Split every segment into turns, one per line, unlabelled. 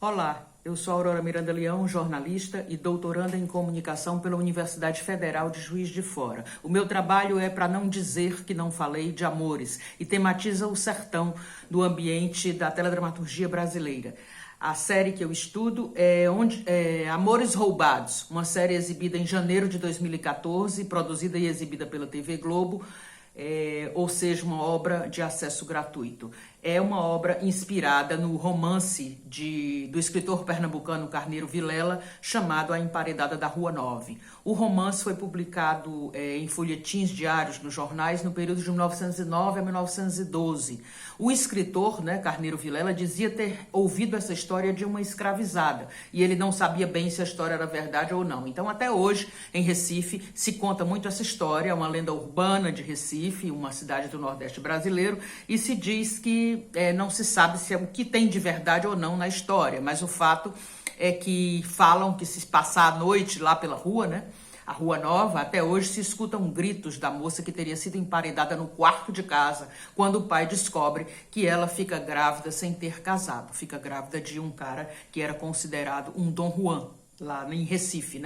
Olá, eu sou Aurora Miranda Leão, jornalista e doutoranda em comunicação pela Universidade Federal de Juiz de Fora. O meu trabalho é para não dizer que não falei de amores e tematiza o sertão do ambiente da teledramaturgia brasileira. A série que eu estudo é Amores Roubados, uma série exibida em janeiro de 2014, produzida e exibida pela TV Globo, ou seja, uma obra de acesso gratuito. É uma obra inspirada no romance do escritor pernambucano Carneiro Vilela, chamado A Emparedada da Rua 9. O romance foi publicado em folhetins diários nos jornais no período de 1909 a 1912. O escritor, Carneiro Vilela, dizia ter ouvido essa história de uma escravizada e ele não sabia bem se a história era verdade ou não. Então, até hoje, em Recife, se conta muito essa história, é uma lenda urbana de Recife, uma cidade do Nordeste brasileiro, e se diz que não se sabe se é o que tem de verdade ou não na história, mas o fato é que falam que se passar a noite lá pela rua, a Rua Nova, até hoje se escutam gritos da moça que teria sido emparedada no quarto de casa, quando o pai descobre que ela fica grávida sem ter casado, fica grávida de um cara que era considerado um Dom Juan, lá em Recife,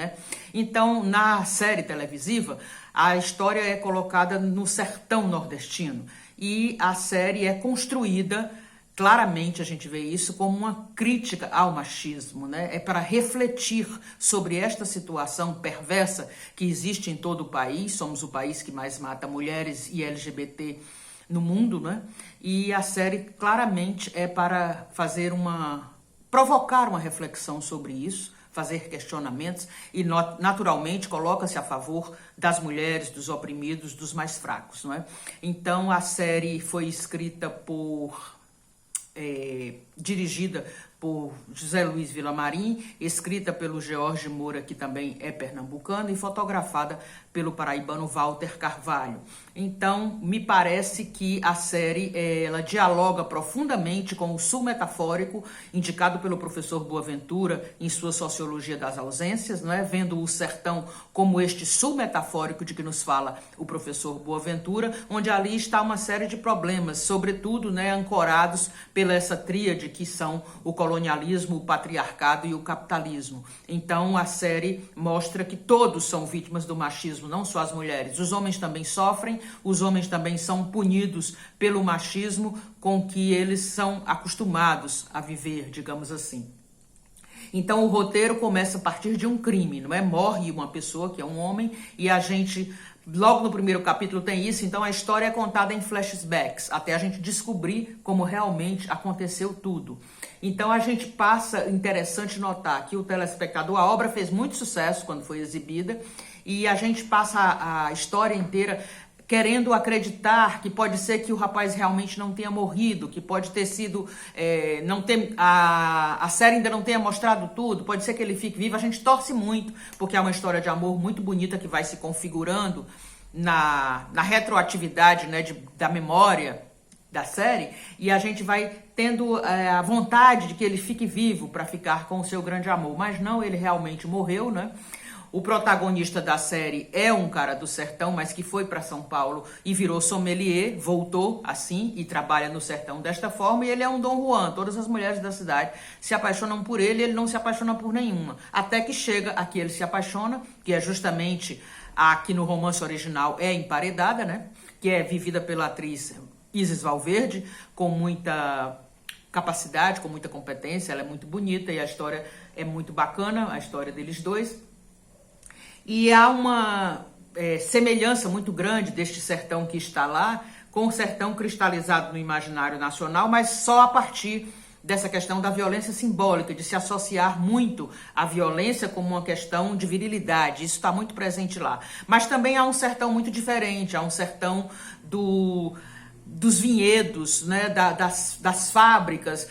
Então, na série televisiva, a história é colocada no sertão nordestino e a série é construída, claramente a gente vê isso, como uma crítica ao machismo, É para refletir sobre esta situação perversa que existe em todo o país. Somos o país que mais mata mulheres e LGBT no mundo, E a série claramente é para provocar uma reflexão sobre isso, fazer questionamentos e, naturalmente, coloca-se a favor das mulheres, dos oprimidos, dos mais fracos, Então, a série foi escrita dirigida por José Luiz Villamarim, escrita pelo George Moura, que também é pernambucano, e fotografada pelo paraibano Walter Carvalho. Então, me parece que a série ela dialoga profundamente com o sul metafórico, indicado pelo professor Boaventura em sua Sociologia das Ausências, vendo o sertão como este sul metafórico de que nos fala o professor Boaventura, onde ali está uma série de problemas, sobretudo ancorados pela essa tríade que são o colonialismo, o patriarcado e o capitalismo. Então, a série mostra que todos são vítimas do machismo, não só as mulheres. Os homens também sofrem, os homens também são punidos pelo machismo com que eles são acostumados a viver, digamos assim. Então, o roteiro começa a partir de um crime, Morre uma pessoa, que é um homem, e a gente, logo no primeiro capítulo tem isso, então a história é contada em flashbacks, até a gente descobrir como realmente aconteceu tudo. Então a gente passa, interessante notar que o telespectador, a obra fez muito sucesso quando foi exibida, e a gente passa a história inteira querendo acreditar que pode ser que o rapaz realmente não tenha morrido, que pode ter sido, a série ainda não tenha mostrado tudo, pode ser que ele fique vivo. A gente torce muito, porque é uma história de amor muito bonita que vai se configurando na retroatividade da memória da série, e a gente vai tendo a vontade de que ele fique vivo para ficar com o seu grande amor, mas não, ele realmente morreu, O protagonista da série é um cara do sertão, mas que foi para São Paulo e virou sommelier, voltou assim e trabalha no sertão desta forma, e ele é um Dom Juan. Todas as mulheres da cidade se apaixonam por ele, ele não se apaixona por nenhuma. Até que chega a que ele se apaixona, que é justamente a que no romance original é emparedada, que é vivida pela atriz Isis Valverde, com muita capacidade, com muita competência, ela é muito bonita e a história é muito bacana, a história deles dois. E há uma semelhança muito grande deste sertão que está lá com o sertão cristalizado no imaginário nacional, mas só a partir dessa questão da violência simbólica, de se associar muito à violência como uma questão de virilidade. Isso está muito presente lá. Mas também há um sertão muito diferente, há um sertão dos vinhedos, das fábricas,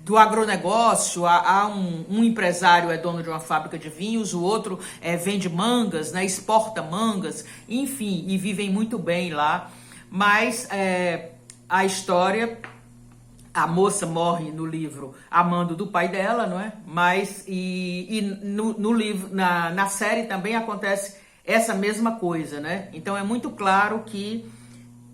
do agronegócio. Há um empresário é dono de uma fábrica de vinhos, o outro vende mangas, exporta mangas, enfim, e vivem muito bem lá. Mas a história, a moça morre no livro amando do pai dela, Mas no livro, na série também acontece essa mesma coisa, Então é muito claro que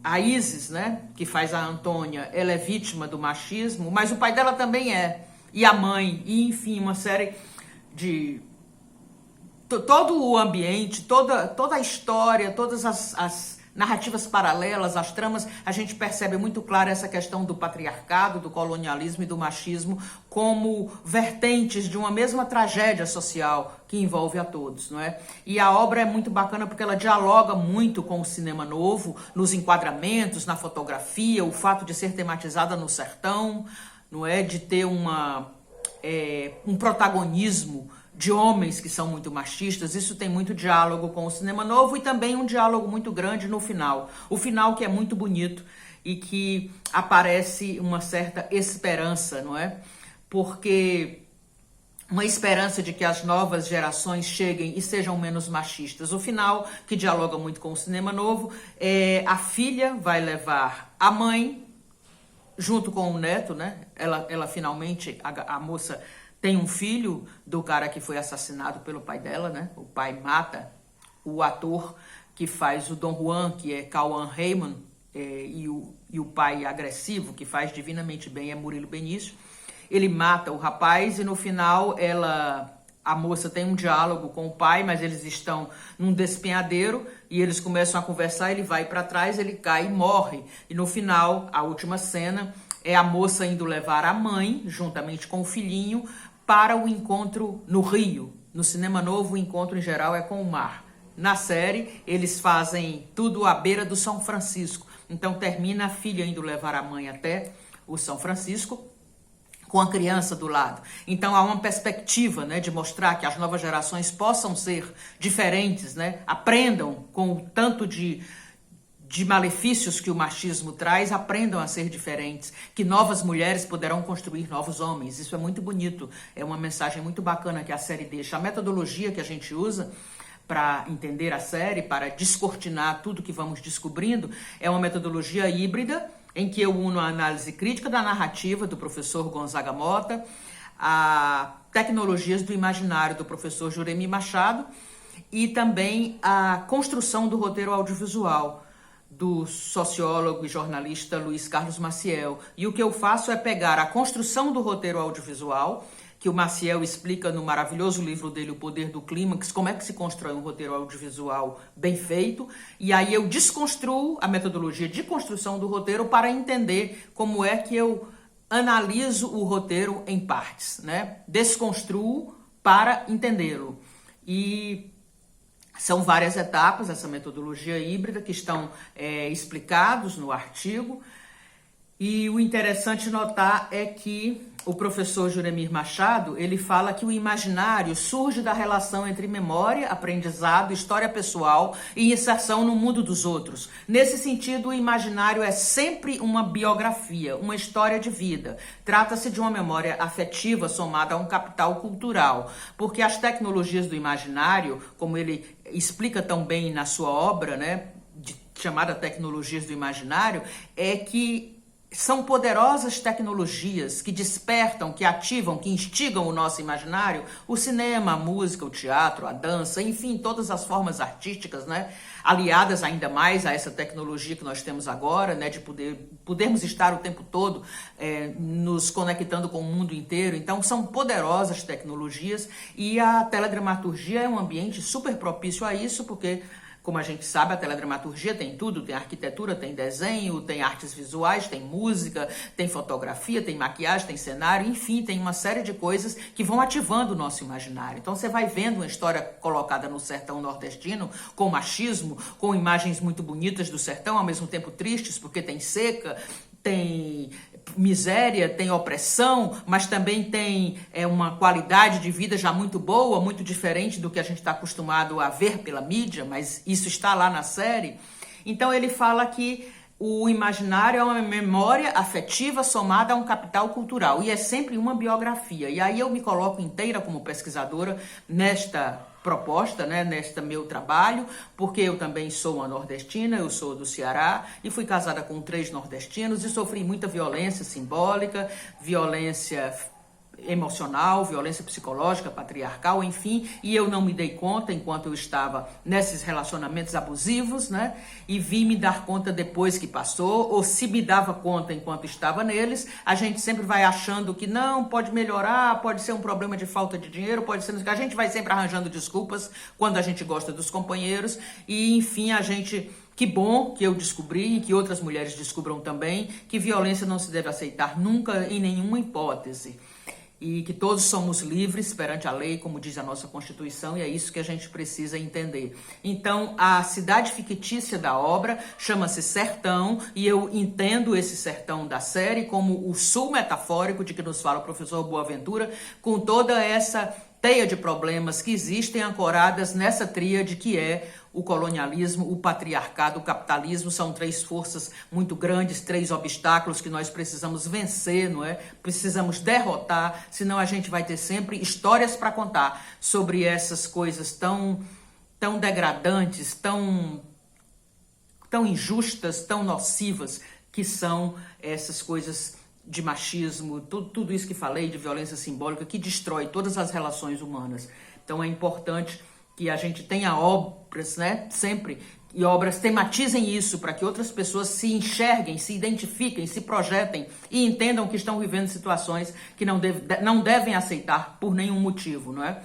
a Isis, né, que faz a Antônia, ela é vítima do machismo, mas o pai dela também é, e a mãe, e enfim, uma série de... todo o ambiente, toda a história, todas as narrativas paralelas, as tramas, a gente percebe muito claro essa questão do patriarcado, do colonialismo e do machismo como vertentes de uma mesma tragédia social que envolve a todos, não é? E a obra é muito bacana porque ela dialoga muito com o cinema novo, nos enquadramentos, na fotografia, o fato de ser tematizada no sertão, não é? De ter um protagonismo de homens que são muito machistas. Isso tem muito diálogo com o cinema novo e também um diálogo muito grande no final. O final que é muito bonito e que aparece uma certa esperança, não é? Porque uma esperança de que as novas gerações cheguem e sejam menos machistas. O final, que dialoga muito com o cinema novo, a filha vai levar a mãe junto com o neto, né? Ela finalmente, a moça tem um filho do cara que foi assassinado pelo pai dela, né? O pai mata o ator que faz o Dom Juan, que é Cauã Raymond, e o pai agressivo, que faz divinamente bem, é Murilo Benício. Ele mata o rapaz e no final a moça tem um diálogo com o pai, mas eles estão num despenhadeiro e eles começam a conversar, ele vai para trás, ele cai e morre. E no final, a última cena, é a moça indo levar a mãe, juntamente com o filhinho, para o encontro no rio. No cinema novo, o encontro em geral é com o mar. Na série, eles fazem tudo à beira do São Francisco. Então termina a filha indo levar a mãe até o São Francisco, com a criança do lado. Então há uma perspectiva, né, de mostrar que as novas gerações possam ser diferentes, né, aprendam com o tanto de malefícios que o machismo traz, aprendam a ser diferentes, que novas mulheres poderão construir novos homens. Isso é muito bonito, é uma mensagem muito bacana que a série deixa. A metodologia que a gente usa para entender a série, para descortinar tudo que vamos descobrindo, é uma metodologia híbrida, em que eu uno a análise crítica da narrativa do professor Gonzaga Mota, a tecnologias do imaginário do professor Juremi Machado e também a construção do roteiro audiovisual do sociólogo e jornalista Luiz Carlos Maciel. E o que eu faço é pegar a construção do roteiro audiovisual, que o Maciel explica no maravilhoso livro dele, O Poder do Clímax, como é que se constrói um roteiro audiovisual bem feito, e aí eu desconstruo a metodologia de construção do roteiro para entender como é que eu analiso o roteiro em partes, né? Desconstruo para entendê-lo. E são várias etapas, essa metodologia híbrida, que estão explicados no artigo. E o interessante notar é que o professor Juremir Machado, ele fala que o imaginário surge da relação entre memória, aprendizado, história pessoal e inserção no mundo dos outros. Nesse sentido, o imaginário é sempre uma biografia, uma história de vida. Trata-se de uma memória afetiva somada a um capital cultural, porque as tecnologias do imaginário, como ele explica tão bem na sua obra, né, chamada Tecnologias do Imaginário, é que são poderosas tecnologias que despertam, que ativam, que instigam o nosso imaginário, o cinema, a música, o teatro, a dança, enfim, todas as formas artísticas, né, aliadas ainda mais a essa tecnologia que nós temos agora, né, de podermos estar o tempo todo nos conectando com o mundo inteiro. Então, são poderosas tecnologias e a teledramaturgia é um ambiente super propício a isso, porque, como a gente sabe, a teledramaturgia tem tudo, tem arquitetura, tem desenho, tem artes visuais, tem música, tem fotografia, tem maquiagem, tem cenário, enfim, tem uma série de coisas que vão ativando o nosso imaginário. Então você vai vendo uma história colocada no sertão nordestino, com machismo, com imagens muito bonitas do sertão, ao mesmo tempo tristes, porque tem seca, tem miséria, tem opressão, mas também tem uma qualidade de vida já muito boa, muito diferente do que a gente está acostumado a ver pela mídia, mas isso está lá na série. Então ele fala que o imaginário é uma memória afetiva somada a um capital cultural e é sempre uma biografia. E aí eu me coloco inteira como pesquisadora nesta proposta, né, neste meu trabalho, porque eu também sou uma nordestina, eu sou do Ceará e fui casada com 3 nordestinos e sofri muita violência simbólica, violência emocional, violência psicológica, patriarcal, enfim, e eu não me dei conta enquanto eu estava nesses relacionamentos abusivos, né? E vim me dar conta depois que passou, ou se me dava conta enquanto estava neles. A gente sempre vai achando que não, pode melhorar, pode ser um problema de falta de dinheiro, pode ser... A gente vai sempre arranjando desculpas quando a gente gosta dos companheiros e, enfim, a gente... Que bom que eu descobri e que outras mulheres descubram também que violência não se deve aceitar nunca, em nenhuma hipótese. E que todos somos livres perante a lei, como diz a nossa Constituição, e é isso que a gente precisa entender. Então, a cidade fictícia da obra chama-se Sertão, e eu entendo esse sertão da série como o sul metafórico de que nos fala o professor Boaventura, com toda essa teia de problemas que existem ancoradas nessa tríade que é o colonialismo, o patriarcado, o capitalismo. São três forças muito grandes, três obstáculos que nós precisamos vencer, não é? Precisamos derrotar, senão a gente vai ter sempre histórias para contar sobre essas coisas tão degradantes, tão injustas, tão nocivas que são essas coisas de machismo, tudo isso que falei, de violência simbólica, que destrói todas as relações humanas. Então é importante que a gente tenha obras, né, sempre, e obras tematizem isso para que outras pessoas se enxerguem, se identifiquem, se projetem e entendam que estão vivendo situações que não devem aceitar por nenhum motivo, não é?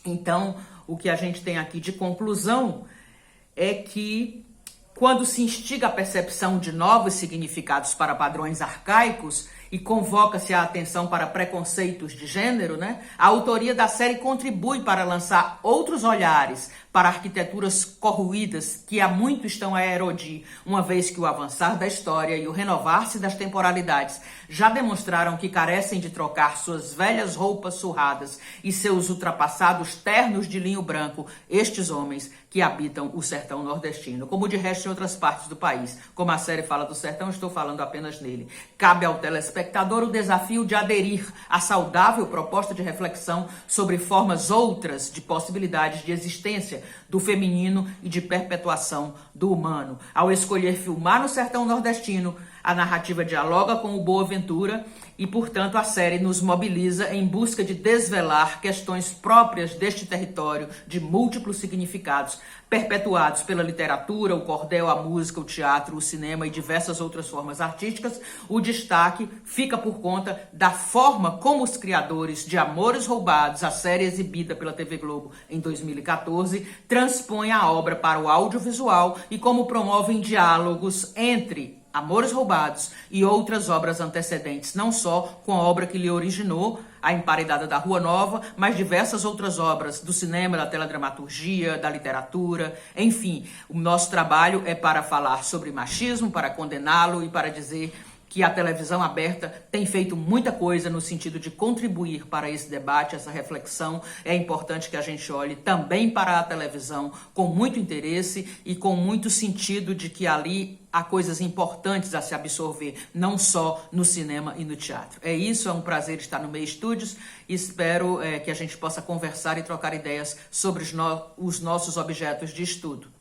Então, o que a gente tem aqui de conclusão é que quando se instiga a percepção de novos significados para padrões arcaicos e convoca-se a atenção para preconceitos de gênero, né, a autoria da série contribui para lançar outros olhares para arquiteturas corroídas que há muito estão a erodir, uma vez que o avançar da história e o renovar-se das temporalidades já demonstraram que carecem de trocar suas velhas roupas surradas e seus ultrapassados ternos de linho branco, estes homens que habitam o sertão nordestino, como de resto em outras partes do país. Como a série fala do sertão, estou falando apenas nele. Cabe ao telespectador o desafio de aderir à saudável proposta de reflexão sobre formas outras de possibilidades de existência do feminino e de perpetuação do humano. Ao escolher filmar no sertão nordestino, a narrativa dialoga com o Boaventura e, portanto, a série nos mobiliza em busca de desvelar questões próprias deste território de múltiplos significados, perpetuados pela literatura, o cordel, a música, o teatro, o cinema e diversas outras formas artísticas. O destaque fica por conta da forma como os criadores de Amores Roubados, a série exibida pela TV Globo em 2014, transpõem a obra para o audiovisual e como promovem diálogos entre Amores Roubados e outras obras antecedentes, não só com a obra que lhe originou, A Emparedada da Rua Nova, mas diversas outras obras do cinema, da teledramaturgia, da literatura, enfim. O nosso trabalho é para falar sobre machismo, para condená-lo e para dizer que a televisão aberta tem feito muita coisa no sentido de contribuir para esse debate, essa reflexão. É importante que a gente olhe também para a televisão com muito interesse e com muito sentido de que ali há coisas importantes a se absorver, não só no cinema e no teatro. É isso, é um prazer estar no Meio Estúdios e espero que a gente possa conversar e trocar ideias sobre os nossos objetos de estudo.